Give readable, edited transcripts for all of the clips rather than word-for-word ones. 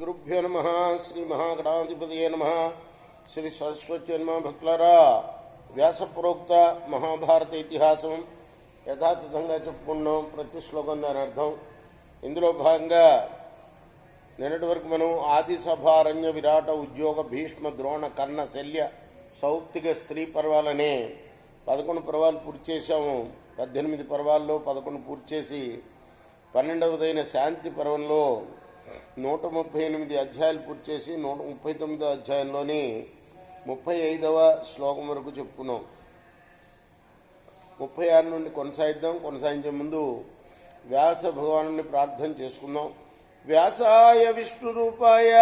గురుభ్యో నమ. శ్రీ మహాగణాధిపతయే నమ. శ్రీ సరస్వతి నమ. భక్తులారా, వ్యాసప్రోక్త మహాభారత ఇతిహాసం యథాతథంగా చెప్పుకున్నాం. ప్రతి శ్లోకం దాని అర్థం. ఇందులో భాగంగా నిన్నటి వరకు మనం ఆది సభారణ్య విరాట ఉద్యోగ భీష్మ ద్రోణ కర్ణ శల్య సౌప్తిక స్త్రీ పర్వాలనే 11 పర్వాలు పూర్తి చేశాము. 18 పర్వాల్లో 11 పూర్తి చేసి 12వదైన శాంతి పర్వంలో 138 అధ్యాయాలు పూర్తి చేసి 139వ అధ్యాయంలోని 35వ శ్లోకం వరకు చెప్పుకున్నాం. 36 నుండి కొనసాగిద్దాం. కొనసాగించే ముందు వ్యాస భగవాను ప్రార్థన చేసుకుందాం. వ్యాసాయ విష్ణు రూపాయ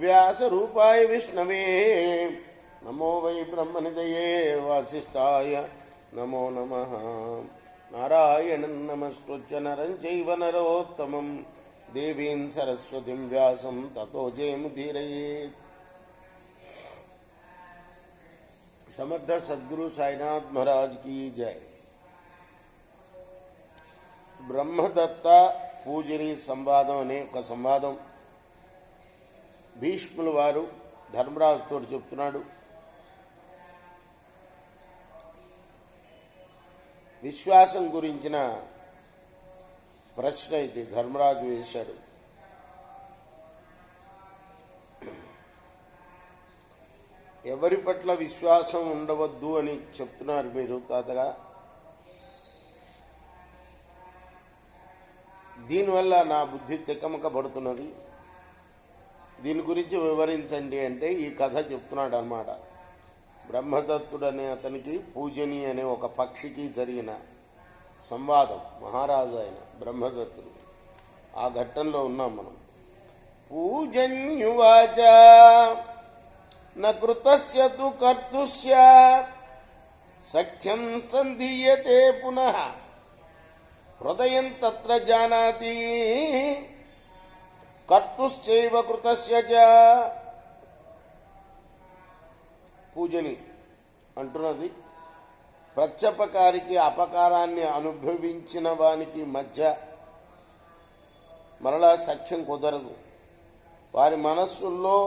వ్యాస రూపాయ విష్ణవే నమో వై బ్రహ్మనిదయే వాసిష్ఠాయ నమో నమః. నారాయణం నమస్కృత్య నరం చైవ నరోత్తమం దేవీం సరస్వతిం వ్యాసం తతో జయముదీరయేత్. సమర్థ సద్గురు సాయినాథ్ మహారాజ్ की जय. బ్రహ్మదత్త పూజని సంవాదం అనే ఒక సంవాదం భీష్ముల వారు ధర్మరాజుతో చెప్తున్నాడు. విశ్వాసం గురించిన ప్రశ్న ఇది ధర్మరాజు వేశాడు. ఎవరి పట్ల విశ్వాసం ఉండవద్దు అని చెప్తున్నారు మీరు తాతగా. దీనివల్ల నా బుద్ధి తికమకబడుతున్నది, దీని గురించి వివరించండి అంటే ఈ కథ చెప్తున్నాడు అన్నమాట. బ్రహ్మదత్తుడనే అతనికి పూజని అనే ఒక పక్షికి జరిగిన సంవాదం. మహారాజు ఆయన బ్రహ్మదత్తుడు. ఆ ఘట్టంలో ఉన్నాం మనం. పూజన్యువాచ నృతస్య తు కర్తుస్య సఖ్యం సంధీయతే పునః హృదయం తత్ర జానాతి కర్తుశ్చైవ కృతస్య చ. పూజని అంటున్నది ప్రత్యపకారికి అపకారాన్ని అనుభవించిన వానికి మధ్య మరలా సఖ్యం కుదరదు. వారి మనస్సుల్లో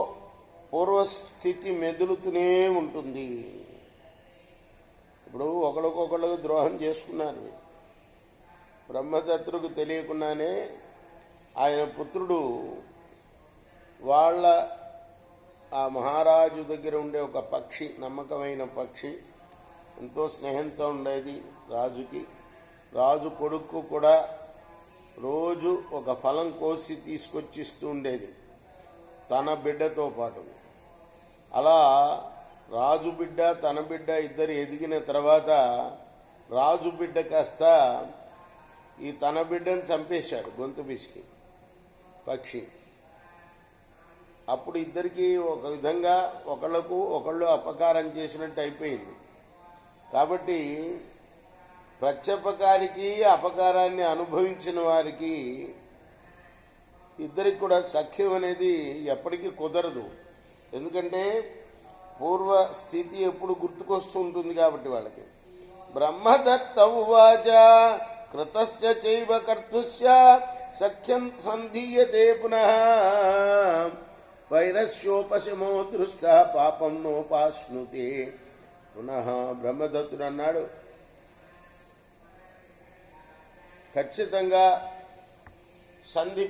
పూర్వస్థితి మెదులుతూనే ఉంటుంది. ఇప్పుడు ఒకరికొకళ్ళు ద్రోహం చేసుకున్నారు. బ్రహ్మదత్తుడికి తెలియకుండానే ఆయన పుత్రుడు వాళ్ళ ఆ మహారాజు దగ్గర ఉండే ఒక పక్షి, నమ్మకమైన పక్షి, ఎంతో స్నేహంతో ఉండేది రాజుకి. రాజు కొడుకు కూడా రోజు ఒక ఫలం కోసి తీసుకొచ్చిస్తూ ఉండేది తన బిడ్డతో పాటు. అలా రాజు బిడ్డ తన బిడ్డ ఇద్దరు ఎదిగిన తర్వాత రాజు బిడ్డ కాస్త ఈ తన బిడ్డను చంపేశాడు గొంతు పిసికి పక్షి. అప్పుడు ఇద్దరికి ఒక విధంగా ఒకళ్ళకు ఒకళ్ళు అపకారం చేసినట్టు అయిపోయింది. కాబట్టి ప్రత్యపకారికి అపకారాన్ని అనుభవించిన వారికి ఇద్దరికి కూడా సఖ్యం అనేది ఎప్పటికీ కుదరదు. ఎందుకంటే పూర్వ స్థితి ఎప్పుడు గుర్తుకొస్తూ ఉంటుంది కాబట్టి వాళ్ళకి. బ్రహ్మదత్త ఉవాచ కృతస్య చైవ కర్తుస్య సఖ్యం సంధీయతే పునః వైరస్యోపశమో దృష్ట పాపం నోపాశ్నుతే పునః. బ్రహ్మదత్తుడు అన్నాడు, ఖచ్చితంగా సంధి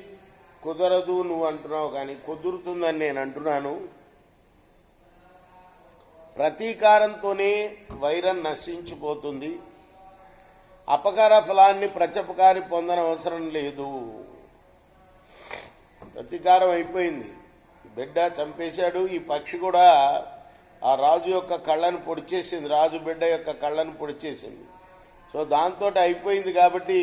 కుదరదు నువ్వు అంటున్నావు, కానీ కుదురుతుందని నేను అంటున్నాను. ప్రతీకారంతోనే వైరం నశించిపోతుంది. అపకార ఫలాన్ని ప్రత్యపకారి పొందనవసరం లేదు. ప్రతీకారం అయిపోయింది. బిడ్డ చంపేశాడు. ఈ పక్షి కూడా ఆ రాజు యొక్క కళ్ళను పొడిచేసింది, రాజు బిడ్డ యొక్క కళ్ళను పొడిచేసింది. సో దాంతో అయిపోయింది. కాబట్టి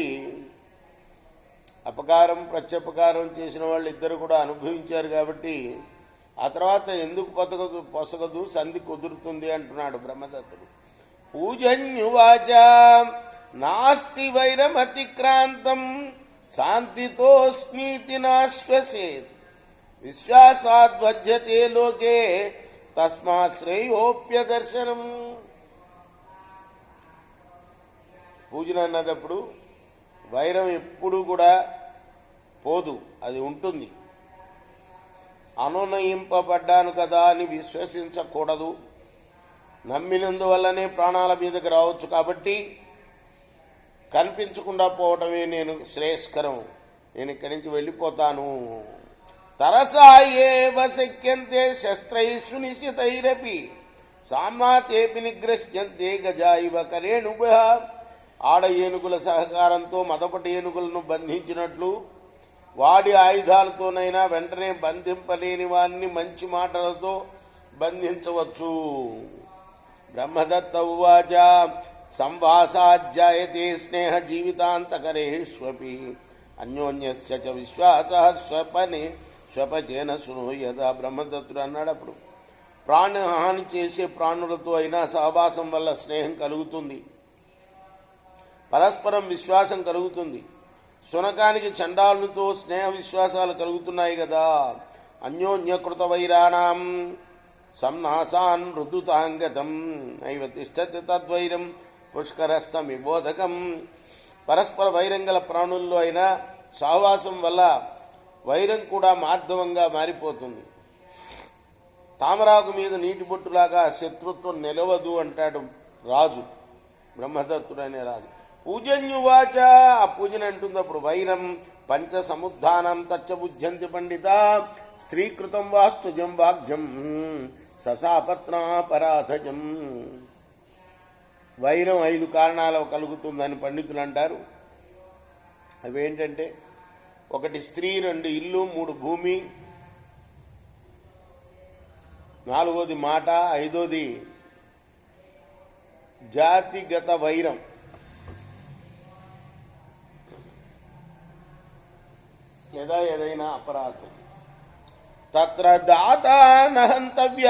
అపకారం ప్రత్యపకారం చేసిన వాళ్ళు ఇద్దరు కూడా అనుభవించారు. కాబట్టి ఆ తర్వాత ఎందుకు పొసగదు, సంధి కుదురుతుంది అంటున్నాడు బ్రహ్మదత్తుడు. పూజన్యువాచ నాస్తి వైరమతిక్రాంతం శాంతితోస్మీతి నాశ్వసేత్ విశ్వాసాద్వజ్యతే లోకే తస్మాత్ శ్రేయోప్యదర్శనం. పూజన అన్నదప్పుడు వైరం ఎప్పుడు కూడా పోదు, అది ఉంటుంది. అనునయింపబడ్డాను కదా అని విశ్వసించకూడదు. నమ్మినందువల్లనే ప్రాణాల మీదకి రావచ్చు. కాబట్టి కనిపించకుండా పోవటమే నేను శ్రేయస్కరం. నేను ఇక్కడి నుంచి వెళ్ళిపోతాను. తరసా ఏవ శక్యంతే శస్త్రై సునిశ్చితైరపి సామ్నాతేపి నిగ్రహ్యంతే గజా ఇవ కరేణుభ. ఆడ ఏనుగుల సహకారంతో మదపటి ఏనుగులను బంధించినట్లు వాడి ఆయుధాలతోనైనా వెంటనే బంధింపలేని వారిని మంచి మాటలతో బంధించవచ్చు. బ్రహ్మదత్త ఉవాచ సంవాసాజ్జాయతే స్నేహ జీవితాంతకరేష్వపి అన్యోన్యస్య చ విశ్వాసః స్వపచేన శృణూయదా. బ్రహ్మదత్తుడు అన్నాడు, అప్పుడు ప్రాణహాని చేసే ప్రాణులతో అయినా సహవాసం వల్ల స్నేహం కలుగుతుంది, పరస్పరం విశ్వాసం కలుగుతుంది. శునకానికి చండాలునితో స్నేహ విశ్వాసాలు కలుగుతున్నాయి కదా. అన్యోన్యకృత వైరాణం సంనాసాన్ ఋతుతాంగతం నైవ తిష్టతి తద్వైరం పుష్కరస్థమిబోధకం. పరస్పర వైరం గల ప్రాణుల్లో అయినా సహవాసం వల్ల వైరం కూడా మార్ధవంగా మారిపోతుంది. తామరాకు మీద నీటి బొట్టులాగా శత్రుత్వం నిలవదు అంటాడు రాజు, బ్రహ్మదత్తుడు అనే రాజు. పూజన్యువాచ, ఆ పూజన అంటుంది అప్పుడు, వైరం పంచ సముద్ధానం తచ్చబుధ్యంతి పండిత స్త్రీకృతం వాస్తుజం వాగ్జం ససాపత్నాపరాధజం. వైరం 5 కారణాలు కలుగుతుందని పండితులు అంటారు. అవేంటంటే, 1 స్త్రీ, 2 ఇల్లు, 3 భూమి, 4వది మాట, 5వది జాతిగత వైరం. లేదా ఏదైనా అపరాధం. తత్ర దాత నహంతవ్య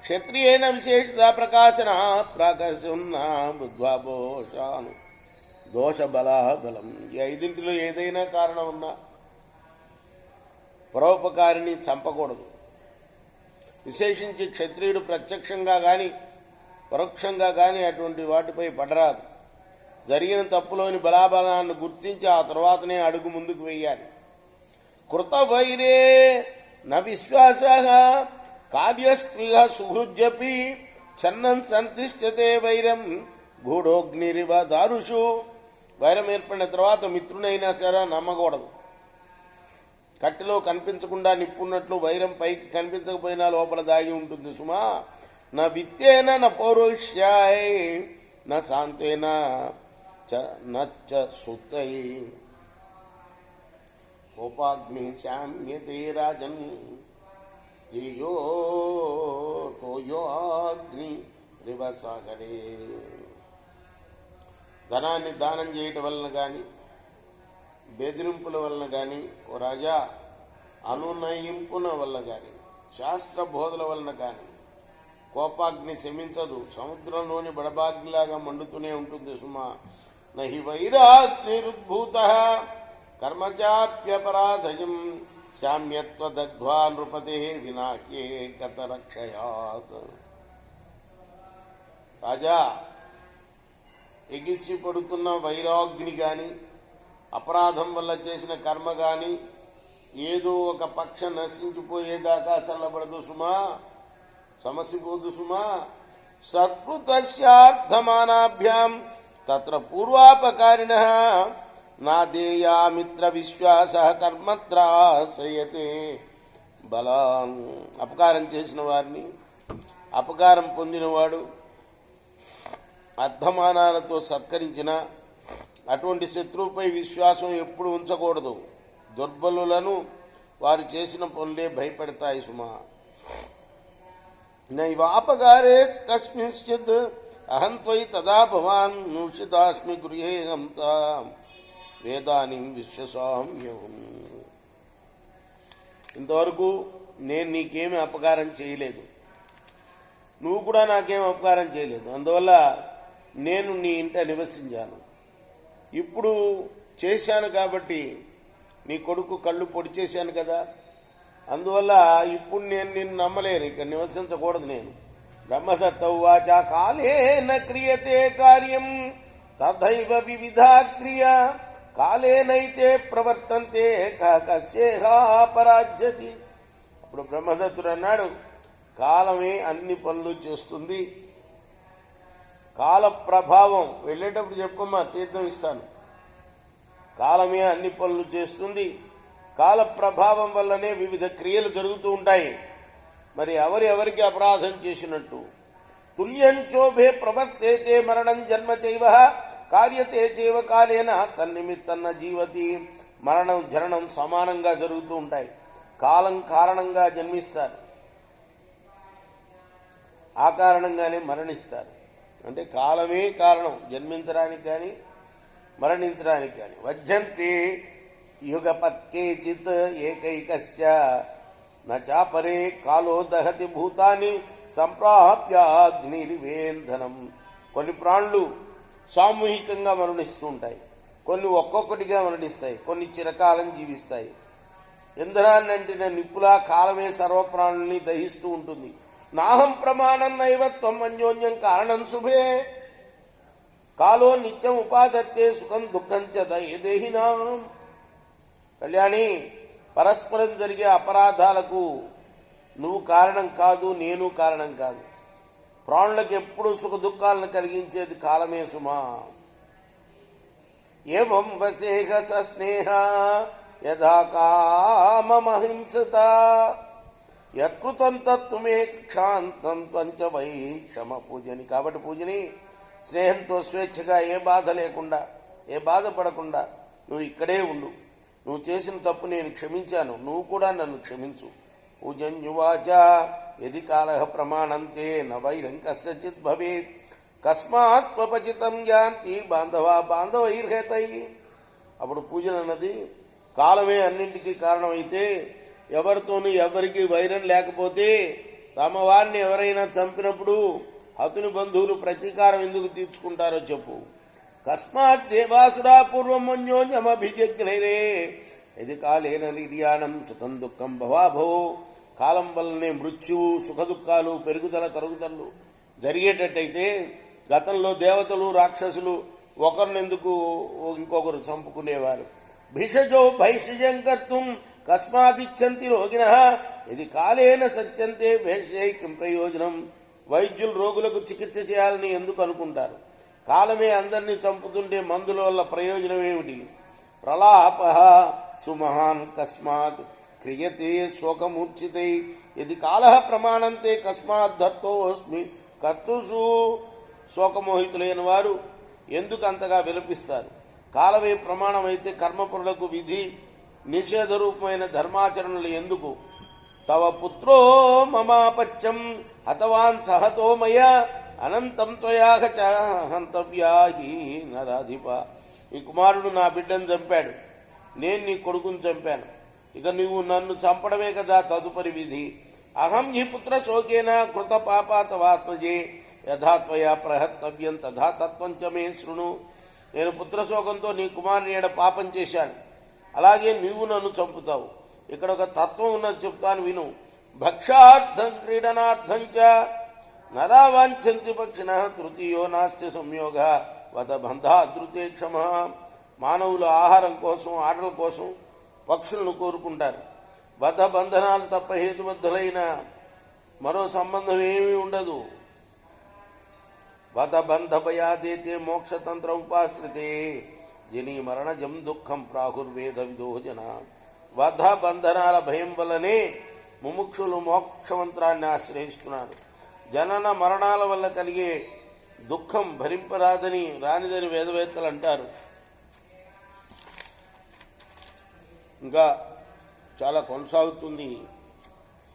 క్షత్రియేన విశేషత ప్రకాశన ప్రకాశున్నా బుద్ధ్వాపోషాను దోష బలం. ఈ 5 ఏదైనా కారణం ఉన్నా పరోపకారిని చంపకూడదు. విశేషించి క్షత్రియుడు ప్రత్యక్షంగా కానీ పరోక్షంగా కానీ అటువంటి వాటిపై పడరాదు. జరిగిన తప్పులోని బలాబలాన్ని గుర్తించి ఆ తర్వాతనే అడుగు ముందుకు వెయ్యాలి. కృత వైరే న విశ్వాస కార్యస్త్రియ సుహృద్యపి ఛన్నం సంతిష్టతే వైరం గూఢోగ్నిరివ దారుషు. వైరం ఏర్పడిన తర్వాత మిత్రునైనా సరే నమ్మకూడదు. కట్టెలో కనిపించకుండా నిప్పున్నట్లు వైరం పైకి కనిపించకపోయినా లోపల దాగి ఉంటుంది సుమా. నా విత్తేన నా పౌరుష్యాయ నా శాంతేన నచ్చ సుత్తై కోపాగ్ని శామ్యతే రాజన్ జియో తోయోగ్ని రివసాగరే. ధనాన్ని దానం చేయటం వలన కానీ, బెదిరింపుల వలన కానీ, ఓ రాజా అనునయింపున వలన కానీ, శాస్త్ర బోధల వలన కానీ కోపాగ్ని శమించదు. సముద్రంలోని బడబాగ్నిలాగా మండుతూనే ఉంటుంది సుమా. నహి వైరాగ్నిరుద్భూత కర్మచాప్యపరాధయం శామ్యత్వదగ్ధ్వా నృపతే వినాకే కతరక్షయాత్. రాజా, ఎగిసి పడుతున్న వైరాగ్ని కానీ, అపరాధం వల్ల చేసిన కర్మ కానీ ఏదో ఒక పక్షం నశించిపోయేదాకా చల్లబడదు సుమా, సమసిపోదు సుమా. సత్కృతస్యార్థమానాభ్యాం తత్ర పూర్వాపకారిణః నాదేయామిత్ర విశ్వాస కర్మత్రాసయతే బలాన్. అపకారం చేసిన వారిని, అపకారం పొందినవాడు అర్థమానాలతో సత్కరించిన అటువంటి శత్రువుపై విశ్వాసం ఎప్పుడు ఉంచకూడదు. దుర్బలులను వారు చేసిన పనులే భయపెడతాయి సుమా. నైవాపకారే కస్మింశ్చిత్ అహం త్వయి తదా భవాన్ నూషితాస్మి గృహేహం వేదాని విశ్వసామ్యం. ఇంతవరకు నేను నీకేమి అపకారం చేయలేదు, నువ్వు కూడా నాకేం అపకారం చేయలేదు. అందువల్ల నేను నీ ఇంట నివసించాను. ఇప్పుడు చేశాను కాబట్టి నీ కొడుకు కళ్ళు పొడి చేశాను కదా, అందువల్ల ఇప్పుడు నేను నిన్ను నమ్మలేను, ఇక్కడ నివసించకూడదు నేను. బ్రహ్మదత్త ఉవాచ కాలేన క్రియతే కార్యం తథైవ వివిధా క్రియ కాలేనైతే ప్రవర్తంతే కస్యేహాపరాజ్యతి. ఇప్పుడు బ్రహ్మదత్తుడు అన్నాడు, కాలమే అన్ని పనులు చేస్తుంది. కాల ప్రభావం వెళ్ళేటప్పుడు చెప్పమ్మా, తీర్థం ఇస్తాను. కాలమే అన్ని పనులు చేస్తుంది. కాల ప్రభావం వల్లనే వివిధ క్రియలు జరుగుతూ ఉంటాయి. మరి ఎవరికి అపరాధం చేసినట్టు? తుల్యంచోభే ప్రవర్తేతే మరణం జన్మ చైవ కార్యతే చైవ కాలేన తన్నిమిత్తన్న జీవతి. మరణం జననం సమానంగా జరుగుతూ ఉంటాయి. కాలం కారణంగా జన్మిస్తారు, ఆ కారణంగానే మరణిస్తారు. అంటే కాలమే కారణం జన్మించడానికి కానీ మరణించడానికి కానీ. వజ్జంతి యుగపత్కేచిత్ ఏకైకస్య నాపరే కాలో దహతి భూతాని సంప్రాప్యాగ్నిరివేంధనం. కొన్ని ప్రాణులు సామూహికంగా మరణిస్తూ ఉంటాయి, కొన్ని ఒక్కొక్కటిగా మరణిస్తాయి, కొన్ని చిరకాలం జీవిస్తాయి. ఇంధనాన్ని అంటిన నిప్పులా కాలమే సర్వప్రాణుల్ని దహిస్తూ ఉంటుంది. నాహం ప్రమాణం నైవత్వం అన్యోన్యం కారణం శుభే కాలో నిత్యం ఉపాదత్తే సుఖం దుఃఖం చ దేహినాం. కళ్యాణి, పరస్పరం జరిగే అపరాధాలకు నువ్వు కారణం కాదు, నేను కారణం కాదు. ప్రాణులకు ఎప్పుడు సుఖ దుఃఖాలను కలిగించేది కాలమే సుమా. ఏవం వసేహ సస్నేహ యథా కామమహింసత యత్కృతం తత్తుమే క్షాంతం త్వంచ వై క్షమ పూజని. కాబట్టి పూజని స్నేహంతో స్వేచ్ఛగా, ఏ బాధ లేకుండా, ఏ బాధపడకుండా నువ్వు ఇక్కడే ఉండు. నువ్వు చేసిన తప్పు నేను క్షమించాను, నువ్వు కూడా నన్ను క్షమించు. పూజన్యువాచ యది కాలః ప్రమాణంతే న వైరం కస్యచిత్ భవేత్ కస్మాత్ త్వపచితం యాంతి బాంధవైర్హేతై. అప్పుడు పూజన అన్నది, కాలమే అన్నింటికీ కారణమైతే ఎవరితోనూ ఎవరికి వైరం లేకపోతే తమ వారిని ఎవరైనా చంపినప్పుడు హతుని బంధువులు ప్రతీకారం ఎందుకు తీర్చుకుంటారో చెప్పు. కస్మాత్ దేవాసురా పూర్వం అన్యోన్యమభిజగ్నైరే ఇది కాలేన నిర్యాణం సుఖం దుఃఖం భవాభో. కాలం వల్లనే మృత్యువు, సుఖ దుఃఖాలు, పెరుగుదల తరుగుదలలు జరిగేటట్టయితే గతంలో దేవతలు రాక్షసులు ఒకరినెందుకు ఇంకొకరు చంపుకునేవారు. భిషజో భైషజం కర్తుం కస్మాదిచ్చంతి రోగిణ ఇది కాలేన సత్యంతే భేషై కిం ప్రయోజనం. వైద్యులు రోగులకు చికిత్స చేయాలని ఎందుకు అనుకుంటారు? కాలమే అందరినీ చంపుతుంటే మందుల వల్ల ప్రయోజనం ఏమిటి? ప్రలాప సుమహాన్ కస్మాత్ క్రియతే శోకమూర్ఛితై ఇది కాలః ప్రమాణంతే కస్మాత్ దత్తోస్మి కర్తుషు. శోకమోహితులైన వారు ఎందుకు అంతగా విలపిస్తారు? కాలమే ప్రమాణం అయితే కర్మపరులకు విధి నిషేధ రూపమైన ధర్మాచరణలు ఎందుకు? తవ పుత్రో మమాపత్యం హతవాన్ సహతో మయ అనంతం త్వయాహ చ హంతవ్యా హి నరాధిప. ఈ కుమారుడు నా బిడ్డను చంపాడు, నేను నీ కొడుకుని చంపాను, ఇక నువ్వు నన్ను చంపడమే కదా తదుపరి విధి. అహం హి పుత్ర శోకేన కృత పాప తవాత్మజే యథా త్వయా ప్రహర్తవ్యం తథా తత్వం చ మే శృణు. నేను పుత్రశోకంతో నీ కుమారుని ఏడ పాపం చేశాను, అలాగే నీవు నన్ను చంపుతావు. ఇక్కడ ఒక తత్వం ఉన్నది చెప్తాను విను. భక్షార్థం క్రీడనార్థం చ నరావాంఛంతి పక్షిణ తృతీయో నాస్తి సంయోగ వద బంధాధృతే క్షమ. మానవులు ఆహారం కోసం, ఆటల కోసం పక్షులను కోరుకుంటారు. బద్ధ బంధనాలు తప్ప హేతుబద్ధులైన మరో సంబంధం ఏమీ ఉండదు. వద బంధ భయాదేతే మోక్షతంత్ర ఉపాశ్రితే జని మరణజం దుఃఖం ప్రాహుర్వేద విదో జన. వధ బంధనాల భయం వల్లనే ముముక్షులు మోక్షమంత్రాన్ని ఆశ్రయిస్తున్నారు. జనన మరణాల వల్ల కలిగే దుఃఖం రానిదని వేదవేత్తలు అంటారు. ఇంకా చాలా కొనసాగుతుంది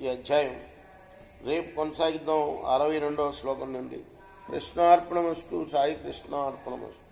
ఈ అధ్యాయం. రేపు కొనసాగిద్దాం 62వ శ్లోకం నుండి. కృష్ణార్పణమస్తు. సాయి కృష్ణార్పణమస్తు.